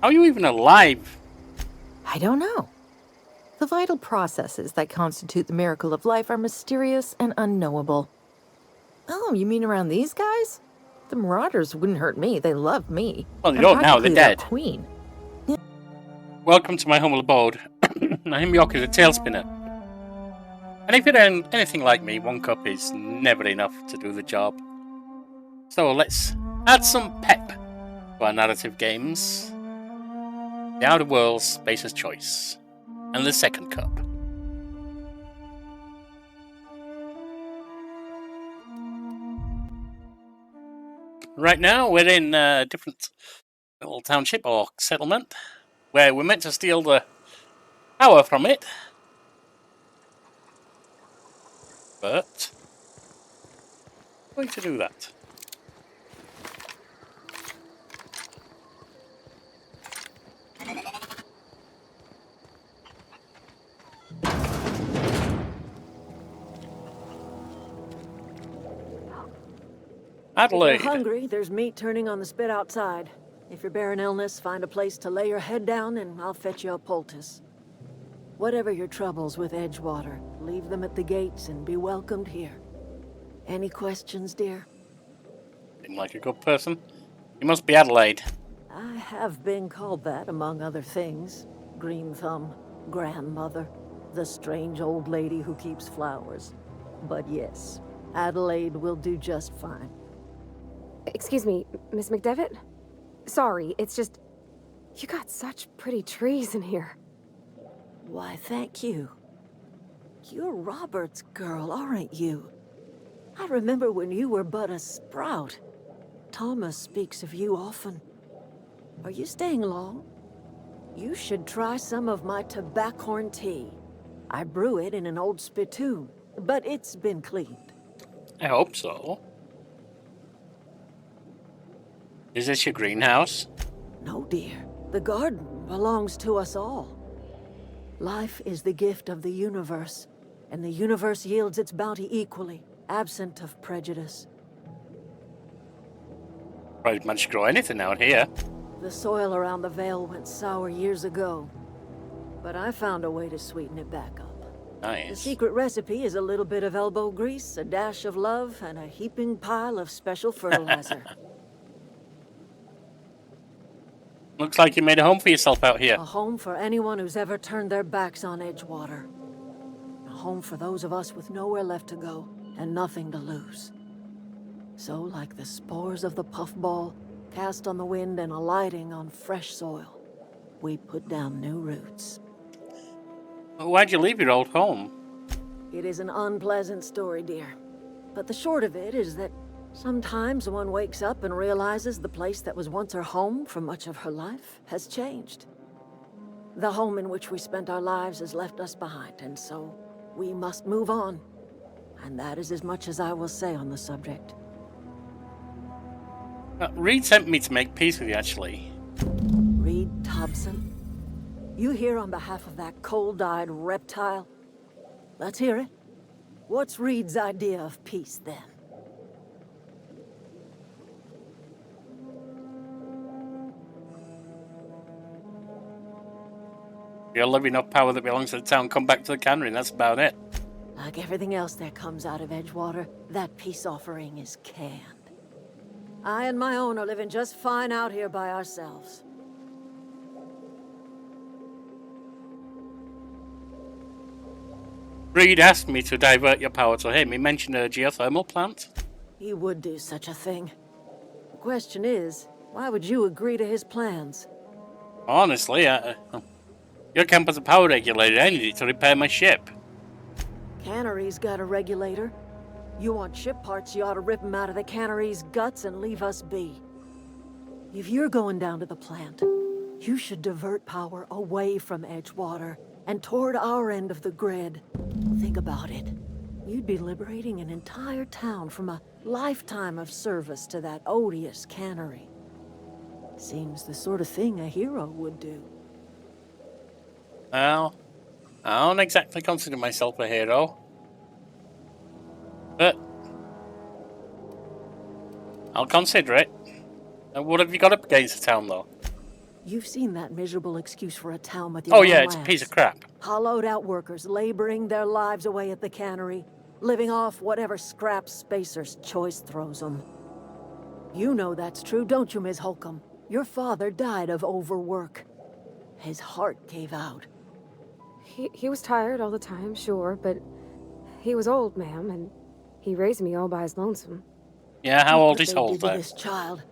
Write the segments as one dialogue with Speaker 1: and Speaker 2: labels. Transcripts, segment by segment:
Speaker 1: How are you even alive?
Speaker 2: I don't know. The vital processes that constitute the miracle of life are mysterious and unknowable. Oh, you mean around these guys? The Marauders wouldn't hurt me. They love me.
Speaker 1: Well, you
Speaker 2: I'm
Speaker 1: don't now. They're
Speaker 2: practically their
Speaker 1: dead.
Speaker 2: queen.
Speaker 1: Welcome to my humble abode. I'm York is a tail spinner. And if you're anything like me, one cup is never enough to do the job. So let's add some pep to our narrative games. The Outer Worlds Spacer's Choice. And the second cup. Right now, we're in a different little township or settlement where we're meant to steal the power from it. But I'm going to do that. Adelaide.
Speaker 3: If you're hungry, there's meat turning on the spit outside. If you're bearing illness, find a place to lay your head down and I'll fetch you a poultice. Whatever your troubles with Edgewater, leave them at the gates and be welcomed here. Any questions, dear?
Speaker 1: Seem like a good person. You must be Adelaide.
Speaker 3: I have been called that, among other things. Green Thumb, grandmother, the strange old lady who keeps flowers. But yes, Adelaide will do just fine.
Speaker 4: Excuse me, Miss McDevitt? Sorry, it's just... You got such pretty trees in here.
Speaker 3: Why, thank you. You're Robert's girl, aren't you? I remember when you were but a sprout. Thomas speaks of you often. Are you staying long? You should try some of my tobaccorn tea. I brew it in an old spittoon, but it's been cleaned.
Speaker 1: I hope so. Is this your greenhouse?
Speaker 3: No, dear. The garden belongs to us all. Life is the gift of the universe, and the universe yields its bounty equally, absent of prejudice.
Speaker 1: Pretty much grow anything out here.
Speaker 3: The soil around the Vale went sour years ago, but I found a way to sweeten it back up.
Speaker 1: Nice.
Speaker 3: The secret recipe is a little bit of elbow grease, a dash of love, and a heaping pile of special fertilizer.
Speaker 1: Looks like you made a home for yourself out here.
Speaker 3: A home for anyone who's ever turned their backs on Edgewater. A home for those of us with nowhere left to go and nothing to lose. So, like the spores of the puffball, cast on the wind and alighting on fresh soil, we put down new roots.
Speaker 1: Why'd you leave your old home?
Speaker 3: It is an unpleasant story, dear. But the short of it is that sometimes one wakes up and realizes the place that was once her home for much of her life has changed. The home in which we spent our lives has left us behind, and so we must move on. And that is as much as I will say on the subject.
Speaker 1: Reed sent me to make peace with you, actually.
Speaker 3: Reed Thompson? You here on behalf of that cold-eyed reptile? Let's hear it. What's Reed's idea of peace, then?
Speaker 1: You'll have enough power that belongs to the town, come back to the cannery, and that's about it.
Speaker 3: Like everything else that comes out of Edgewater, that peace offering is canned. I and my own are living just fine out here by ourselves.
Speaker 1: Reed asked me to divert your power to him. He mentioned a geothermal plant.
Speaker 3: He would do such a thing. The question is, why would you agree to his plans?
Speaker 1: Honestly, your camp has a power regulator. I need it to repair my ship.
Speaker 3: Cannery's got a regulator. You want ship parts, you ought to rip them out of the cannery's guts and leave us be. If you're going down to the plant, you should divert power away from Edgewater and toward our end of the grid. Think about it. You'd be liberating an entire town from a lifetime of service to that odious cannery. Seems the sort of thing a hero would do.
Speaker 1: Well, I don't exactly consider myself a hero. But I'll consider it. What have you got up against the town, though?
Speaker 3: You've seen that miserable excuse for a town with your
Speaker 1: Oh
Speaker 3: own
Speaker 1: yeah, it's a
Speaker 3: lands.
Speaker 1: piece of crap.
Speaker 3: Hollowed out workers laboring their lives away at the cannery, living off whatever scraps Spacer's choice throws them. You know that's true, don't you, Ms. Holcomb? Your father died of overwork. His heart gave out.
Speaker 4: He was tired all the time, sure, but he was old, ma'am, and he raised me all by his lonesome.
Speaker 1: Yeah, how
Speaker 3: Look
Speaker 1: old
Speaker 3: what
Speaker 1: is
Speaker 3: they
Speaker 1: Holt
Speaker 3: did to
Speaker 1: though?
Speaker 3: this child.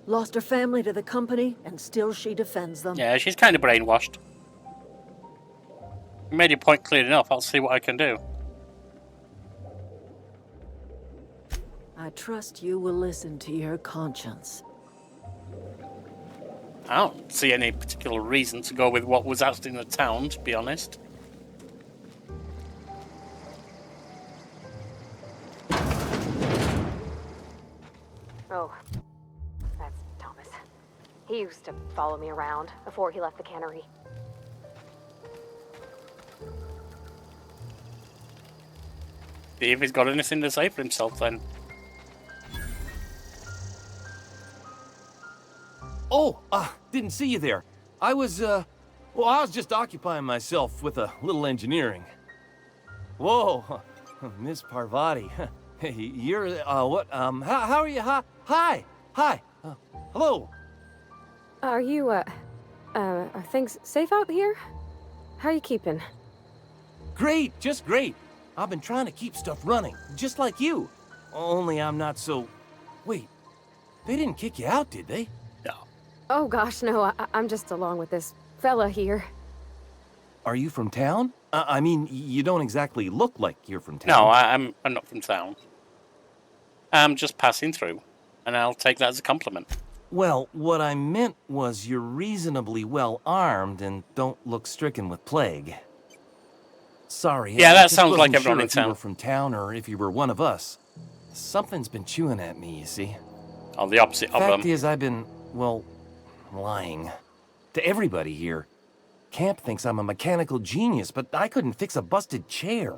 Speaker 3: Lost her family to the company, and still she defends them.
Speaker 1: Yeah, she's kind of brainwashed. You made your point clear enough. I'll see what I can do.
Speaker 3: I trust you will listen to your conscience.
Speaker 1: I don't see any particular reason to go with what was asked in the town, to be honest.
Speaker 4: Oh, that's Thomas. He used to follow me around before he left the cannery.
Speaker 1: See if he's got anything to say for himself then.
Speaker 5: Oh, didn't see you there. I was just occupying myself with a little engineering. Whoa, Miss Parvati. Hey, you're, what, how are you? Hi. Hello.
Speaker 4: Are you, are things safe out here? How are you keeping?
Speaker 5: Great, just great. I've been trying to keep stuff running, just like you. Only I'm not so... Wait, they didn't kick you out, did they?
Speaker 1: No.
Speaker 4: Oh gosh, no, I'm just along with this fella here.
Speaker 5: Are you from town? I mean, you don't exactly look like you're from town.
Speaker 1: No, I'm not from town. I'm just passing through, and I'll take that as a compliment.
Speaker 5: Well, what I meant was you're reasonably well armed and don't look stricken with plague. Sorry.
Speaker 1: Yeah,
Speaker 5: I
Speaker 1: that
Speaker 5: just
Speaker 1: sounds like
Speaker 5: wasn't
Speaker 1: everyone
Speaker 5: sure
Speaker 1: in
Speaker 5: if you
Speaker 1: town.
Speaker 5: were from town or if you were one of us. Something's been chewing at me, you see.
Speaker 1: Oh, the opposite of
Speaker 5: Fact
Speaker 1: them.
Speaker 5: is, I've been, well, lying. To everybody here. Camp thinks I'm a mechanical genius, but I couldn't fix a busted chair.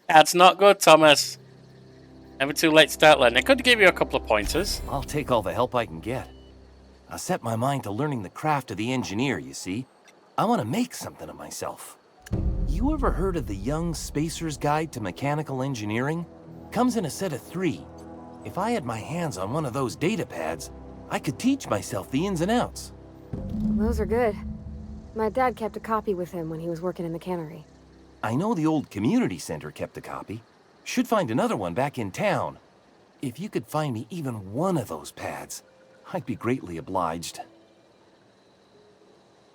Speaker 1: That's not good, Thomas. Never too late to start learning. I could give you a couple of pointers.
Speaker 5: I'll take all the help I can get. I set my mind to learning the craft of the engineer, you see. I want to make something of myself. You ever heard of the Young Spacer's Guide to Mechanical Engineering? Comes in a set of 3. If I had my hands on one of those data pads, I could teach myself the ins and outs.
Speaker 4: Those are good. My dad kept a copy with him when he was working in the cannery.
Speaker 5: I know the old community center kept a copy. Should find another one back in town. If you could find me even one of those pads, I'd be greatly obliged.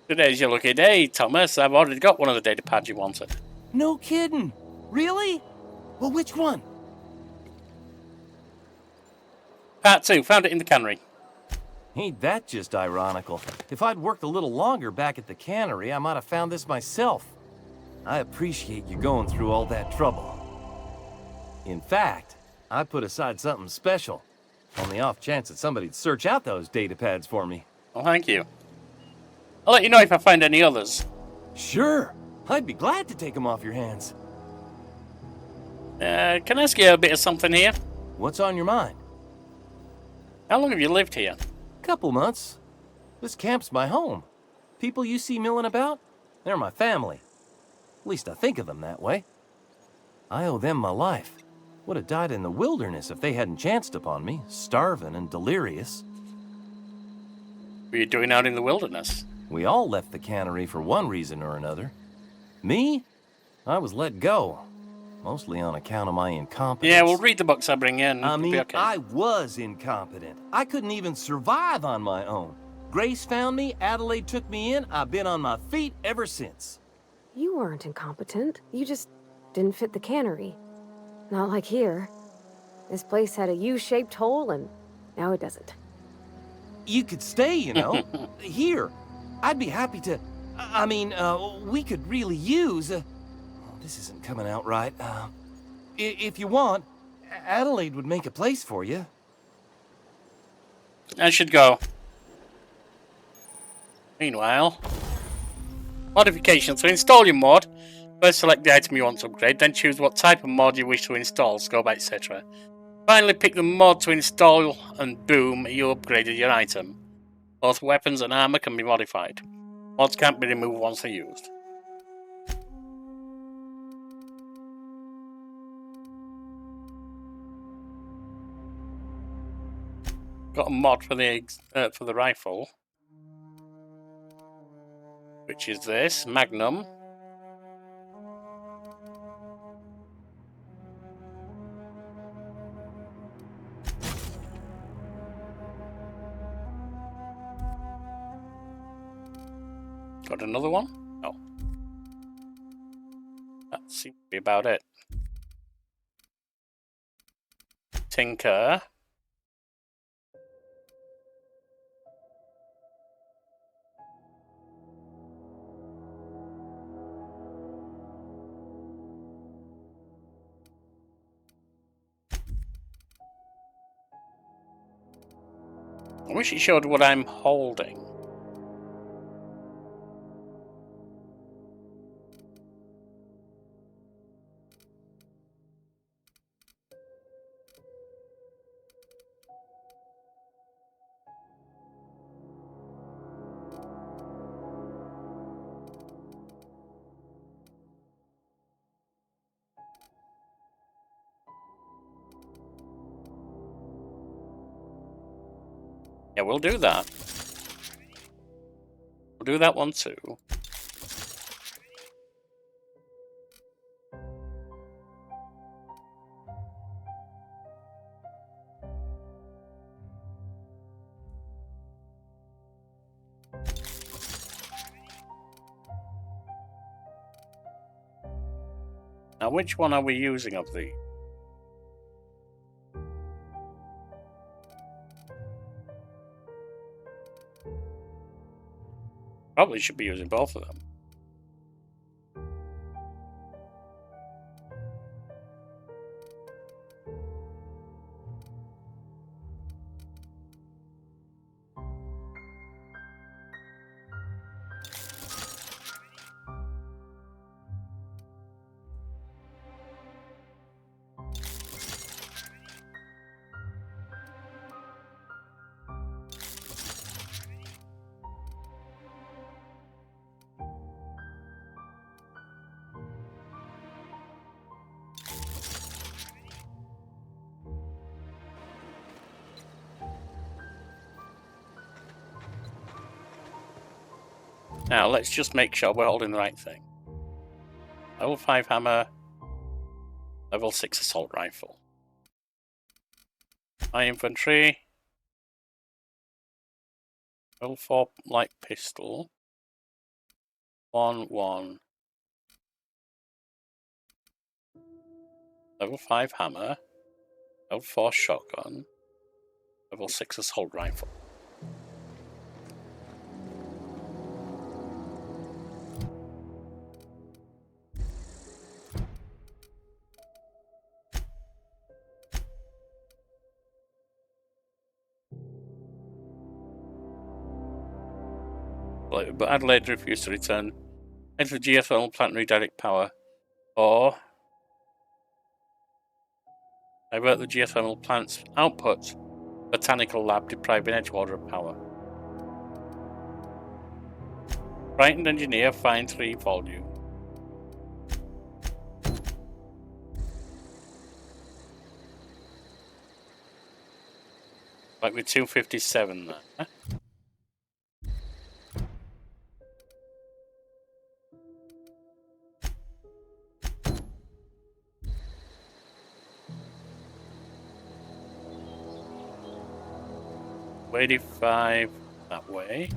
Speaker 1: Today's your lucky day, Thomas. I've already got one of the data pads you wanted.
Speaker 5: No kidding. Really? Well, which one?
Speaker 1: Part 2. Found it in the cannery.
Speaker 5: Ain't that just ironical? If I'd worked a little longer back at the cannery, I might have found this myself. I appreciate you going through all that trouble. In fact, I put aside something special, on the off chance that somebody'd search out those data pads for me.
Speaker 1: Well, thank you. I'll let you know if I find any others.
Speaker 5: Sure, I'd be glad to take them off your hands.
Speaker 1: Can I ask you a bit of something here?
Speaker 5: What's on your mind?
Speaker 1: How long have you lived here?
Speaker 5: Couple months. This camp's my home. People you see milling about, they're my family. At least I think of them that way. I owe them my life. Would have died in the wilderness if they hadn't chanced upon me, starving and delirious.
Speaker 1: What were you doing out in the wilderness?
Speaker 5: We all left the cannery for one reason or another. Me? I was let go. Mostly on account of my incompetence.
Speaker 1: Yeah, we'll read the books I bring in.
Speaker 5: I
Speaker 1: It'll be
Speaker 5: mean,
Speaker 1: okay.
Speaker 5: I was incompetent. I couldn't even survive on my own. Grace found me, Adelaide took me in, I've been on my feet ever since.
Speaker 4: You weren't incompetent. You just didn't fit the cannery. Not like here. This place had a U-shaped hole, and now it doesn't.
Speaker 5: You could stay, you know. Here. I'd be happy to... we could really use... this isn't coming out right. If you want, Adelaide would make a place for you.
Speaker 1: I should go. Meanwhile, modifications. To install your mod, first select the item you want to upgrade, then choose what type of mod you wish to install, scope, etc. Finally, pick the mod to install, and boom, you upgraded your item. Both weapons and armor can be modified. Mods can't be removed once they're used. Got a mod for the rifle, which is this Magnum. Got another one? No. That seems to be about it. Tinker. I wish it showed what I'm holding. Yeah, we'll do that. We'll do that one too. Now, which one are we using of these? Probably should be using both of them. Now, let's just make sure we're holding the right thing. Level 5 hammer. Level 6 assault rifle. High infantry. Level 4 light pistol. 1-1. Level 5 hammer. Level 4 shotgun. Level 6 assault rifle. But Adelaide refused to return. Enter the geothermal plant and redirect power. Or divert the geothermal plant's output. Botanical lab depriving Edgewater of power. Frightened engineer, find 3 volume. Like with 257 there. $85 that way.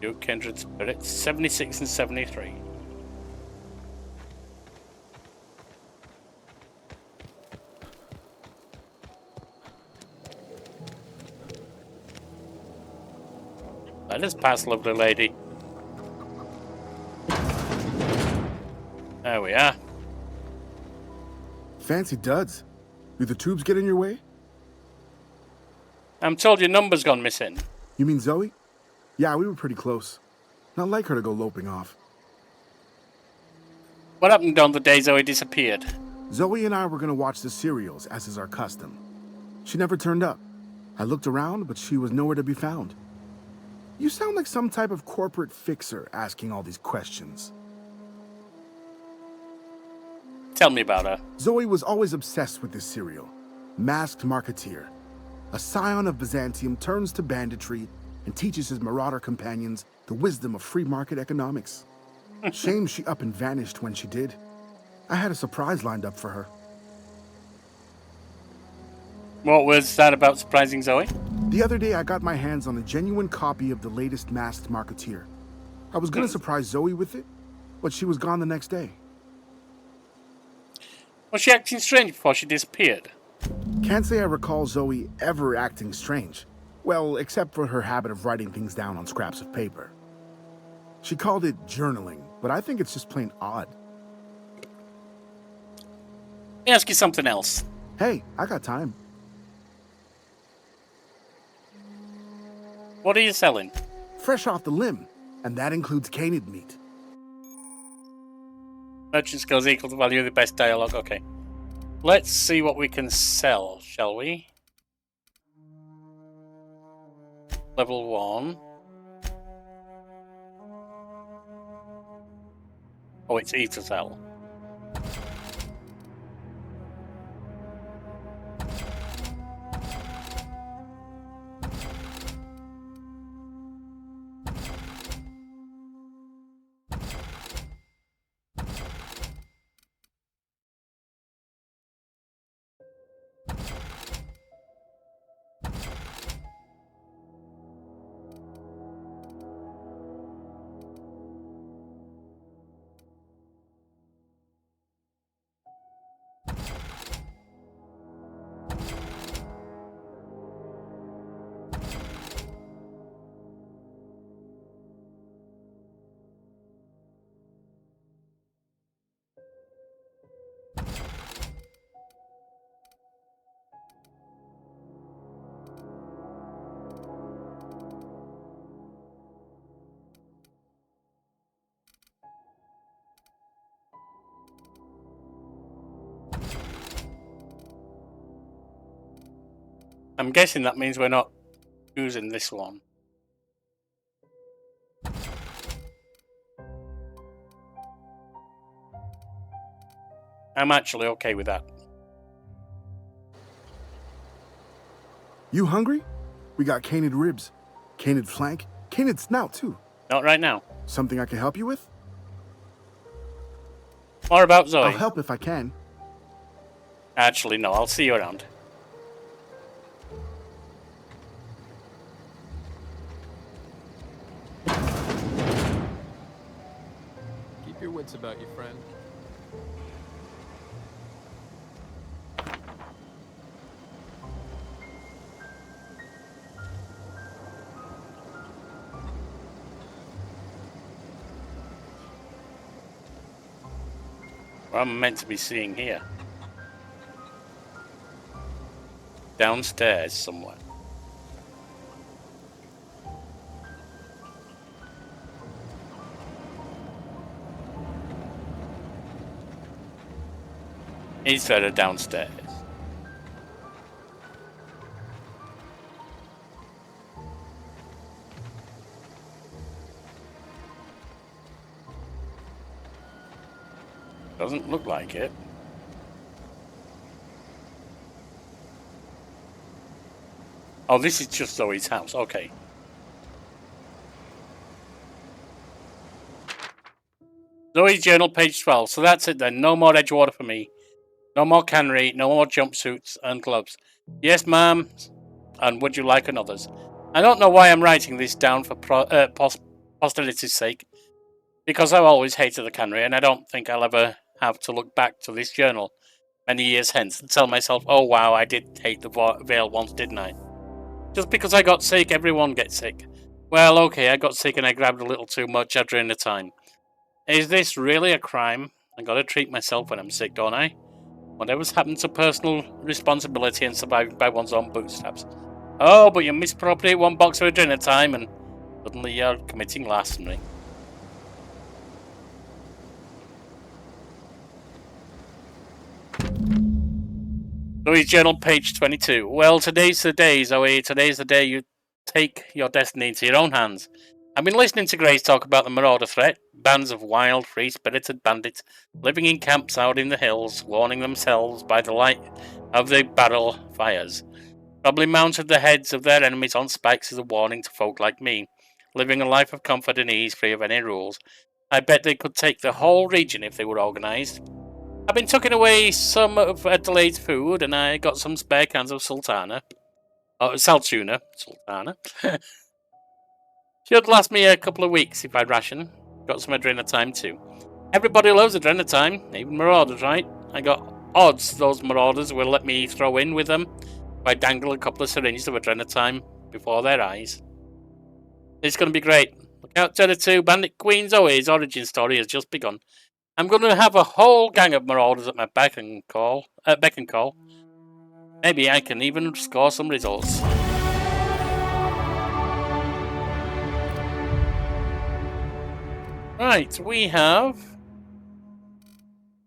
Speaker 1: Your kindred spirits, 76 and 73. Let us pass, lovely lady. There we are.
Speaker 6: Fancy duds. Do the tubes get in your way?
Speaker 1: I'm told your number's gone missing.
Speaker 6: You mean Zoe? Yeah, we were pretty close. Not like her to go loping off.
Speaker 1: What happened on the day Zoe disappeared?
Speaker 6: Zoe and I were gonna watch the serials, as is our custom. She never turned up. I looked around, but she was nowhere to be found. You sound like some type of corporate fixer asking all these questions.
Speaker 1: Tell me about her.
Speaker 6: Zoe was always obsessed with this serial. Masked Marketeer. A scion of Byzantium turns to banditry and teaches his marauder companions the wisdom of free market economics. Shame she up and vanished when she did. I had a surprise lined up for her.
Speaker 1: What was that about surprising Zoe?
Speaker 6: The other day I got my hands on a genuine copy of the latest Masked Marketeer. I was gonna surprise Zoe with it, but she was gone the next day.
Speaker 1: Was she acting strange before she disappeared?
Speaker 6: Can't say I recall Zoe ever acting strange. Well, except for her habit of writing things down on scraps of paper. She called it journaling, but I think it's just plain odd.
Speaker 1: Let me ask you something else.
Speaker 6: Hey, I got time.
Speaker 1: What are you selling?
Speaker 6: Fresh off the limb, and that includes canid meat.
Speaker 1: Merchant skills equal to value of the best dialogue. Okay. Let's see what we can sell, shall we? Level 1. Oh, it's E to sell. I'm guessing that means we're not using this one. I'm actually okay with that.
Speaker 6: You hungry? We got canid ribs, canid flank, canid snout too.
Speaker 1: Not right now.
Speaker 6: Something I can help you with?
Speaker 1: More about Zoe.
Speaker 6: I'll help if I can.
Speaker 1: Actually, no, I'll see you around.
Speaker 7: Keep your wits about you, friend.
Speaker 1: What am I meant to be seeing here? Downstairs somewhere. He's further downstairs. Doesn't look like it. Oh, this is just Zoe's house. Okay. Zoe's journal, page 12. So that's it then. No more Edgewater for me. No more cannery. No more jumpsuits and gloves. Yes, ma'am. And would you like another's? I don't know why I'm writing this down for posterity's sake. Because I've always hated the cannery, and I don't think I'll ever have to look back to this journal many years hence and tell myself, oh wow, I did hate the Vale once, didn't I? Just because I got sick, everyone gets sick. Well, okay, I got sick and I grabbed a little too much during the time. Is this really a crime? I gotta treat myself when I'm sick, don't I? Whatever's happened to personal responsibility and surviving by one's own bootstraps. Oh, but you misappropriate one box at dinner time and suddenly you're committing larceny. Louis' journal, page 22. Well, today's the day, Zoe. Today's the day you take your destiny into your own hands. I've been listening to Grace talk about the marauder threat. Bands of wild, free-spirited bandits living in camps out in the hills, warming themselves by the light of the barrel fires. Probably mounted the heads of their enemies on spikes as a warning to folk like me, living a life of comfort and ease free of any rules. I bet they could take the whole region if they were organised. I've been tucking away some of Adelaide's food, and I got some spare cans of Sultana. Oh, Saltuna. Sultana. Should last me a couple of weeks if I ration. Got some Adrenatime too. Everybody loves Adrenatime, even Marauders, right? I got odds those Marauders will let me throw in with them if I dangle a couple of syringes of Adrenatime before their eyes. It's going to be great. Look out, Terror 2, Bandit Queen Zoe's origin story has just begun. I'm going to have a whole gang of Marauders at my beck and call. Maybe I can even score some results. Right, we have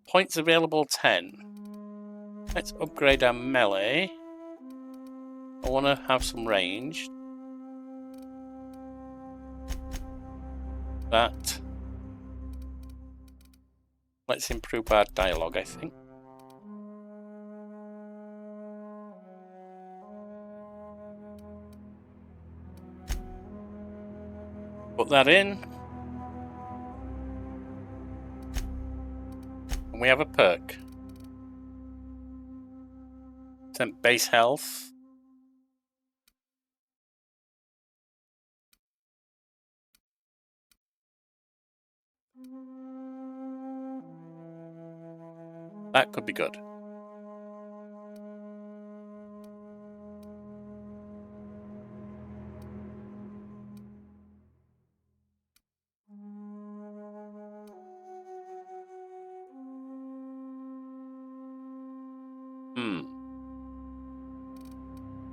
Speaker 1: points available 10. Let's upgrade our melee. I want to have some range. That. Let's improve our dialogue, I think. Put that in. And we have a perk. Sent base health. That could be good.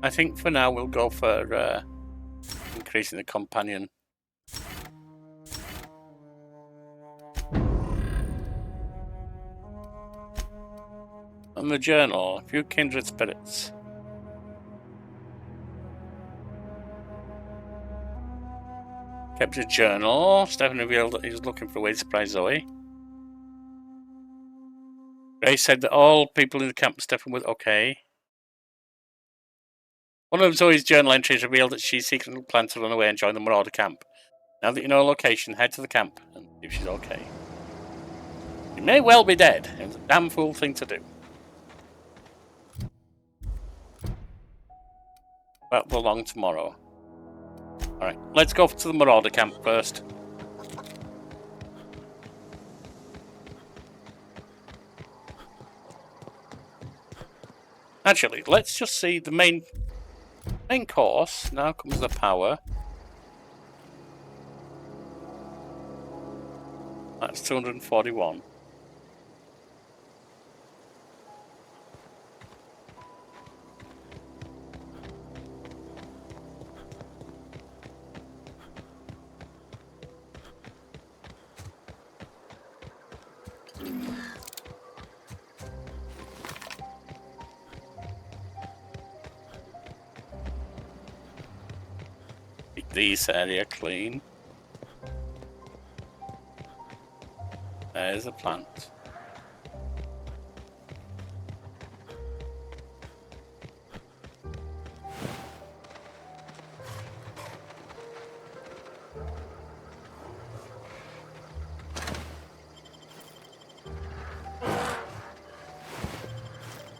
Speaker 1: I think for now we'll go for increasing the companion. And the journal, a few kindred spirits. Kept a journal. Stephen revealed that he was looking for a way to surprise Zoe. Grace said that all people in the camp Stephen was okay. One of Zoe's journal entries revealed that she secretly planned to run away and join the Marauder camp. Now that you know her location, head to the camp and see if she's okay. She may well be dead. It was a damn fool thing to do. That will belong tomorrow. Alright, let's go to the Marauder camp first. Actually, let's just see the main course. Now comes the power. That's 241. Keep this area clean. There's a plant.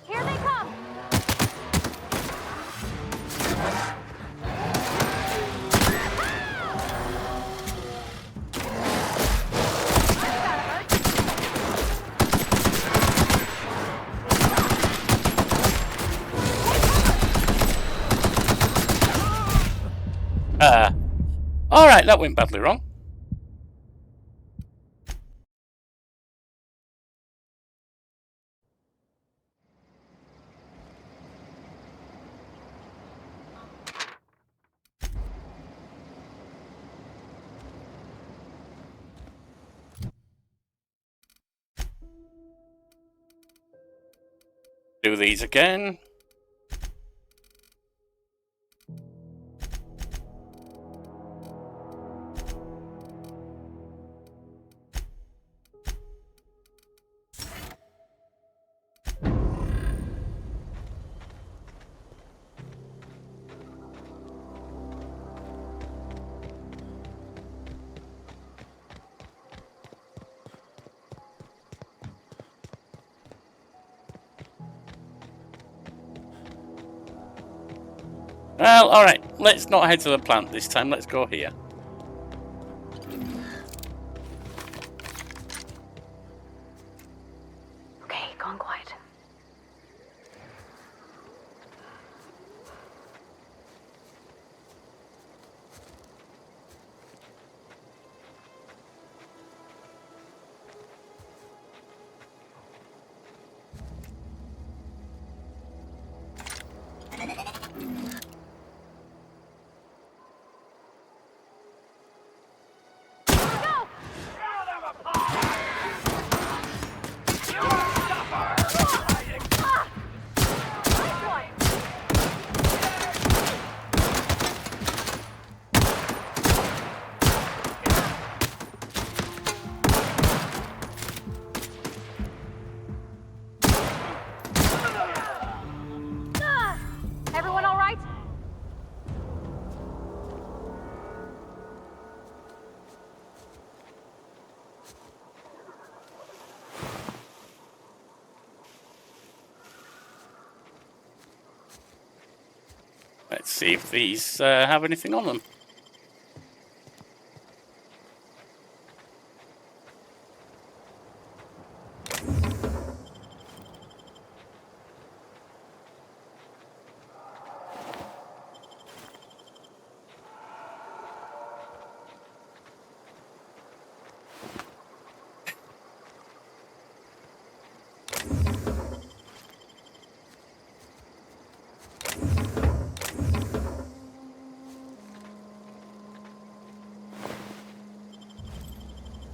Speaker 4: Here they come!
Speaker 1: Alright, that went badly wrong. do these again. Well, alright, let's not head to the plant this time, let's go here.
Speaker 4: Okay, gone quiet. Everyone all right?
Speaker 1: Let's see if these have anything on them.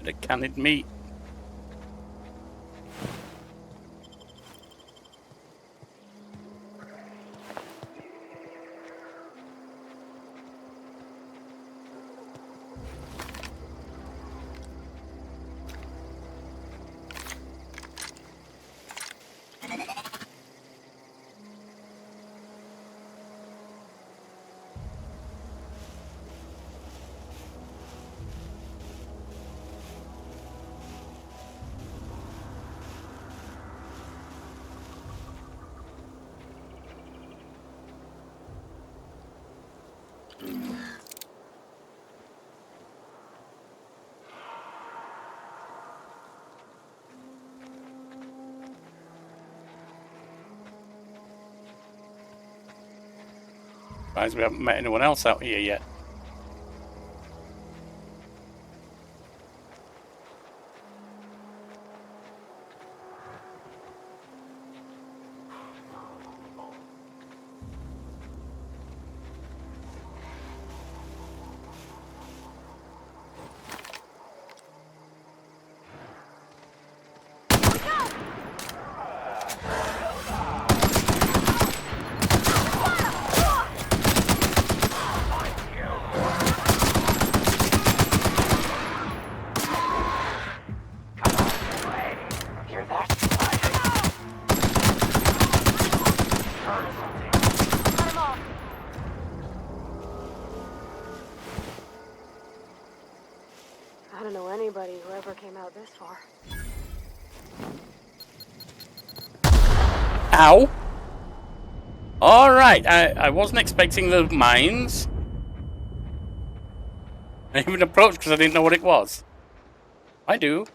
Speaker 1: Bit of canned meat. Surprised we haven't met anyone else out here yet.
Speaker 4: I don't know anybody who ever came out this far.
Speaker 1: Ow! Alright, I wasn't expecting the mines. I even approached because I didn't know what it was. I do.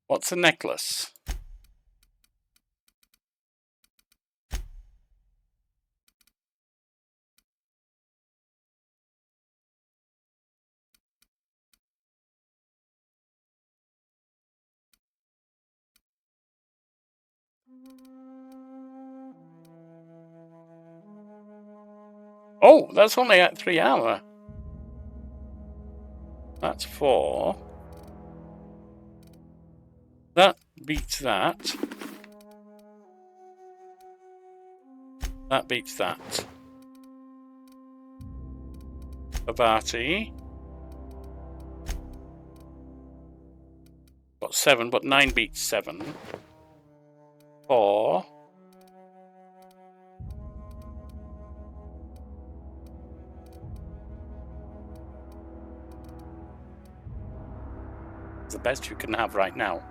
Speaker 1: What's a necklace? Oh, that's only at 3 armor. That's 4. beats that. That beats that. Babati. Got 7, but 9 beats 7. 4. It's the best you can have right now.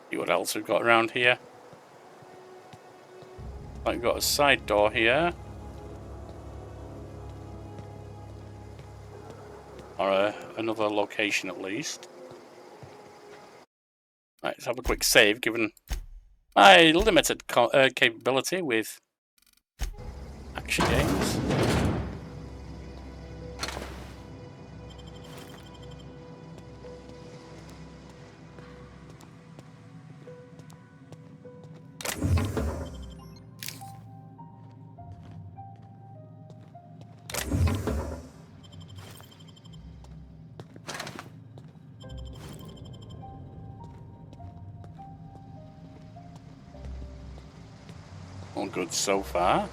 Speaker 1: See what else we've got around here. I've got a side door here. Or another location at least. Right, let's have a quick save given my limited capability with action games. All good so far.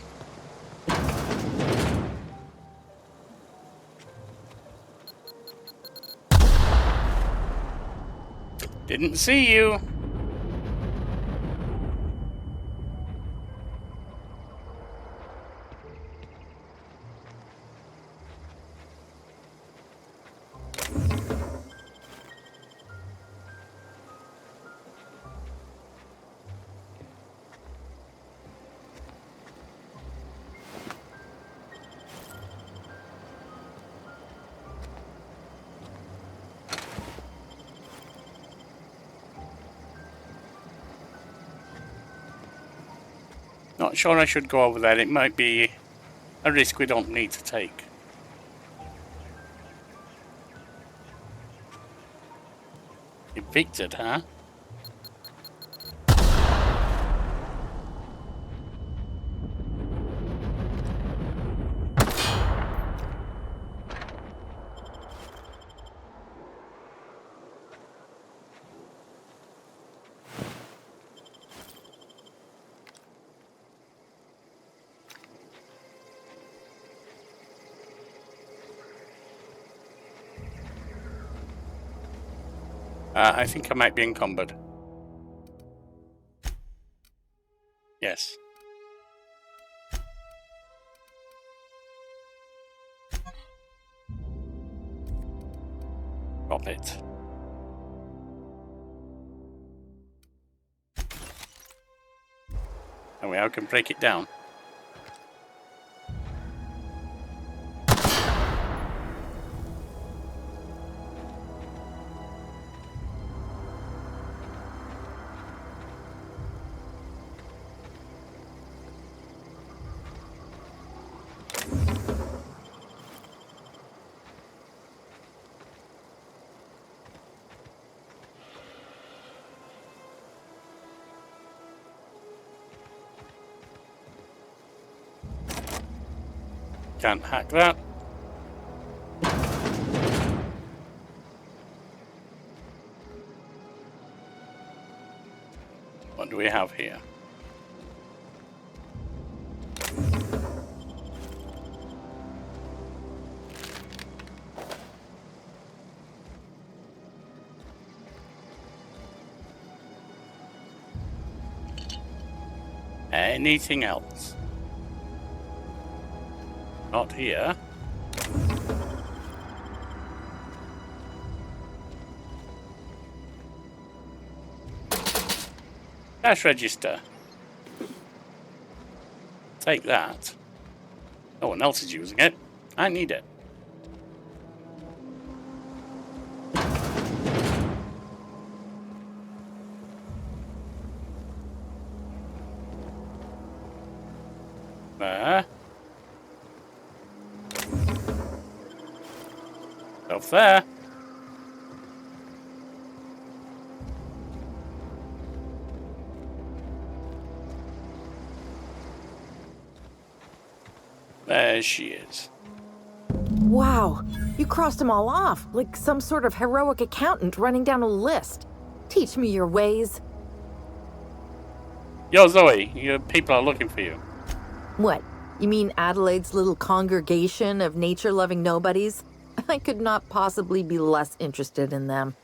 Speaker 1: Didn't see you. Not sure I should go over there. It might be a risk we don't need to take. Evicted, huh? I think I might be encumbered. Yes. Drop it. And we can break it down. Can't hack that. What do we have here? Anything else? Not here. Cash register. Take that. No one else is using it. I need it. There. Stuff there. There she is.
Speaker 2: Wow, you crossed them all off, like some sort of heroic accountant running down a list. Teach me your ways.
Speaker 1: Yo, Zoe, your people are looking for you.
Speaker 2: What? You mean Adelaide's little congregation of nature-loving nobodies? I could not possibly be less interested in them.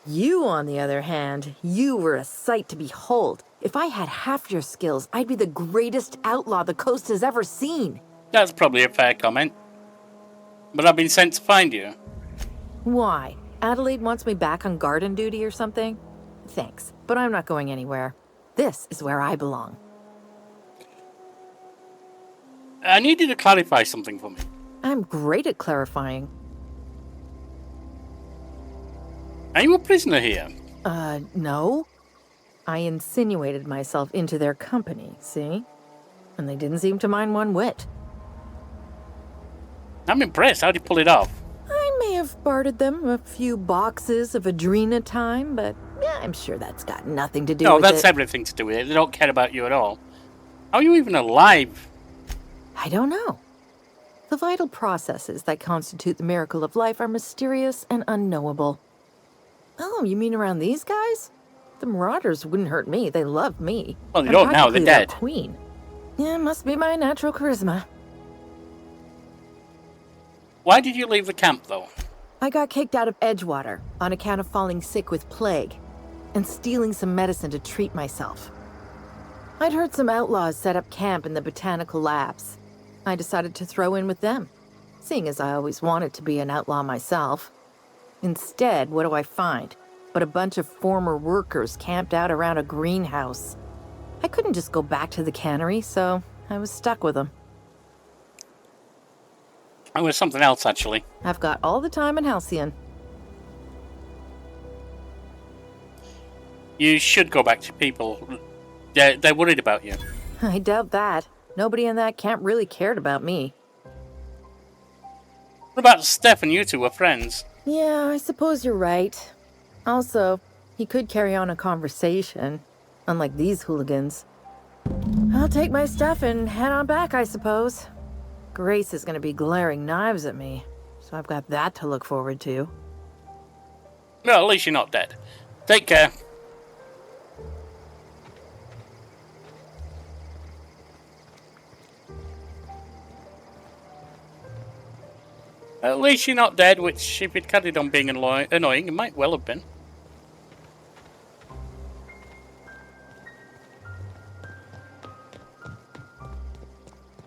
Speaker 2: You, on the other hand, you were a sight to behold. If I had half your skills, I'd be the greatest outlaw the coast has ever seen.
Speaker 1: That's probably a fair comment. But I've been sent to find you.
Speaker 2: Why? Adelaide wants me back on garden duty or something? Thanks, but I'm not going anywhere. This is where I belong.
Speaker 1: I need you to clarify something for me.
Speaker 2: I'm great at clarifying.
Speaker 1: Are you a prisoner here?
Speaker 2: No. I insinuated myself into their company, see? And they didn't seem to mind one whit.
Speaker 1: I'm impressed. How'd you pull it off?
Speaker 2: I may have bartered them a few boxes of Adrena time, but yeah, I'm sure that's got nothing to do with it.
Speaker 1: No, that's everything to do with it. They don't care about you at all. How are you even alive?
Speaker 2: I don't know. The vital processes that constitute the miracle of life are mysterious and unknowable. Oh, you mean around these guys? The Marauders wouldn't hurt me. They love me.
Speaker 1: Well, they
Speaker 2: I'm
Speaker 1: don't now. They're
Speaker 2: practically their
Speaker 1: dead.
Speaker 2: Queen. Yeah, must be my natural charisma.
Speaker 1: Why did you leave the camp, though?
Speaker 2: I got kicked out of Edgewater on account of falling sick with plague and stealing some medicine to treat myself. I'd heard some outlaws set up camp in the botanical labs. I decided to throw in with them, seeing as I always wanted to be an outlaw myself. Instead, what do I find but a bunch of former workers camped out around a greenhouse? I couldn't just go back to the cannery, so I was stuck with them.
Speaker 1: It was something else, actually.
Speaker 2: I've got all the time in Halcyon.
Speaker 1: You should go back to people. They're worried about you.
Speaker 2: I doubt that. Nobody in that camp really cared about me.
Speaker 1: What about Steph and you two were friends?
Speaker 2: Yeah, I suppose you're right. Also, he could carry on a conversation, unlike these hooligans. I'll take my stuff and head on back, I suppose. Grace is going to be glaring knives at me, so I've got that to look forward to.
Speaker 1: Well, at least you're not dead. Take care. At least you're not dead, which, if it carried on being annoying, it might well have been.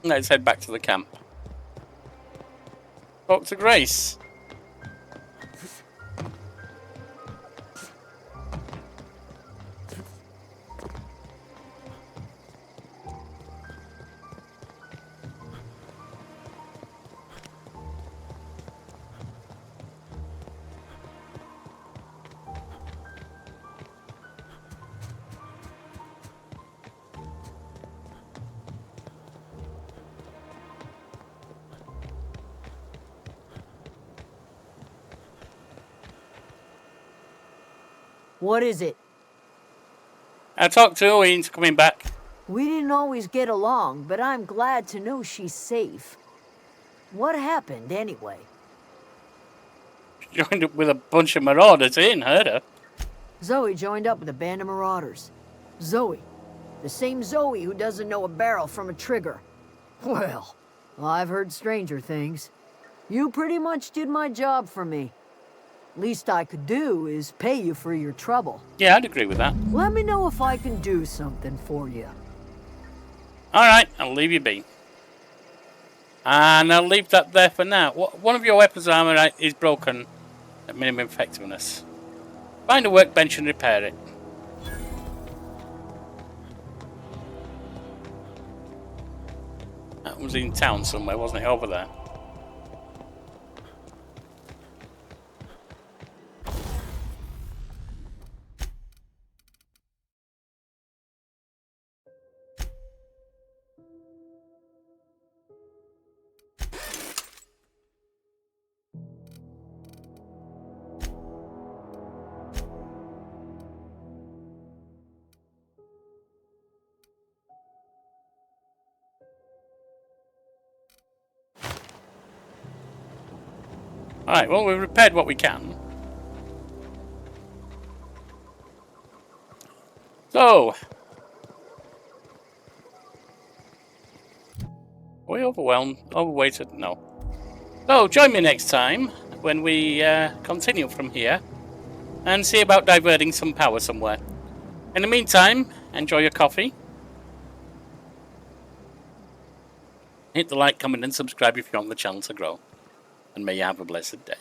Speaker 1: Let's head back to the camp. Talk to Grace.
Speaker 3: What is it?
Speaker 1: I talked to her, he's coming back.
Speaker 3: We didn't always get along, but I'm glad to know she's safe. What happened, anyway?
Speaker 1: Joined up with a bunch of marauders. He didn't hurt her.
Speaker 3: Zoe joined up with a band of marauders. Zoe. The same Zoe who doesn't know a barrel from a trigger. Well, I've heard stranger things. You pretty much did my job for me. Least I could do is pay you for your trouble.
Speaker 1: Yeah, I'd agree with that.
Speaker 3: Let me know if I can do something for you.
Speaker 1: Alright, I'll leave you be. And I'll leave that there for now. One of your weapons armor is broken at minimum effectiveness. Find a workbench and repair it. That was in town somewhere, wasn't it? Over there. Alright, well, we've repaired what we can. So, are we overwhelmed? Overweighted? No. So, join me next time when we continue from here and see about diverting some power somewhere. In the meantime, enjoy your coffee. Hit the like, comment, and subscribe if you're on the channel to grow. And may you have a blessed day.